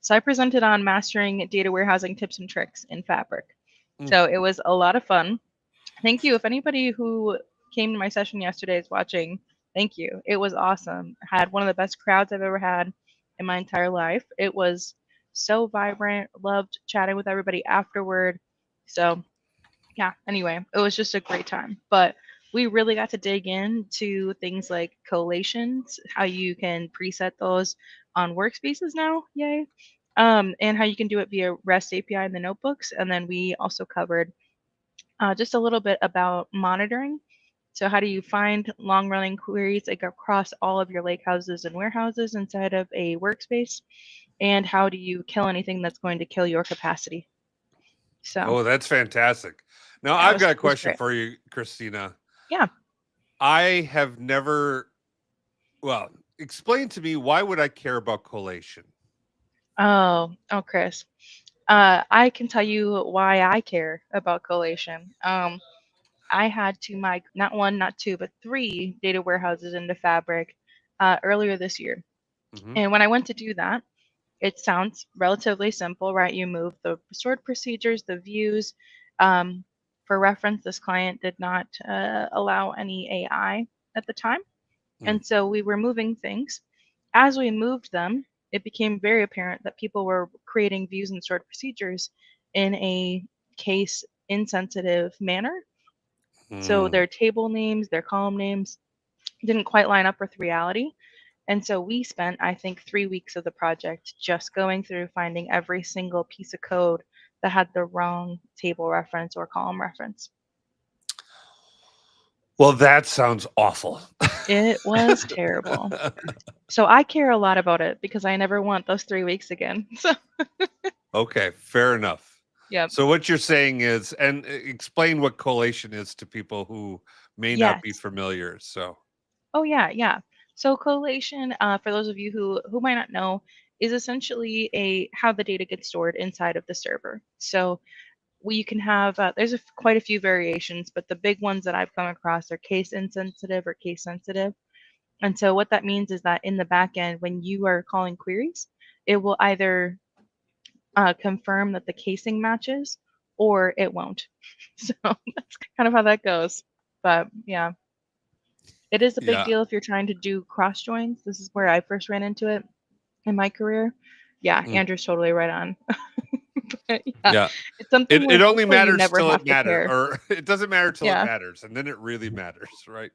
So I presented on mastering data warehousing tips and tricks in Fabric. Mm. So it was a lot of fun. Thank you. If anybody who came to my session yesterday is watching, thank you. It was awesome. I had one of the best crowds I've ever had in my entire life. It was so vibrant. Loved chatting with everybody afterward. So yeah, anyway, it was just a great time. But we really got to dig into things like collations, how you can preset those on workspaces now, yay. And how you can do it via REST API in the notebooks. And then we also covered just a little bit about monitoring. So how do you find long-running queries like across all of your lakehouses and warehouses inside of a workspace? And how do you kill anything that's going to kill your capacity? So Oh, that's fantastic. Now, yeah, I've got a it was question great. for you, Christina. Yeah. I have never, well, explain to me, why would I care about collation? Oh, Chris. I can tell you why I care about collation. I had to migrate not one, not two, but three data warehouses into Fabric earlier this year. Hmm. And when I went to do that, it sounds relatively simple, right? You move the stored procedures, the views. Um, for reference, this client did not allow any AI at the time. Mm. And so we were moving things. As we moved them, it became very apparent that people were creating views and stored procedures in a case insensitive manner. So Mm. their table names, their column names didn't quite line up with reality. And so we spent, I think, 3 weeks of the project just going through finding every single piece of code that had the wrong table reference or column reference. Well, that sounds awful. It was terrible. So I care a lot about it because I never want those 3 weeks again. So, Okay, fair enough. yep. So what you're saying is, and explain what collation is to people who may not be Yes. familiar. So, Oh, yeah, yeah. So collation, for those of you who might not know, is essentially a how the data gets stored inside of the server. So we can have there's quite a few variations, but the big ones that I've come across are case insensitive or case sensitive. And so what that means is that in the back end, when you are calling queries, it will either confirm that the casing matches or it won't. So that's kind of how that goes. But yeah, it is a big yeah. deal if you're trying to do cross joins. This is where I first ran into it in my career. Yeah, Mm. Andrew's totally right on. But yeah, Yeah. it's something It where only hopefully you matters never till have it to matters, care. or it doesn't matter till it Yeah. matters, and then it really matters, right?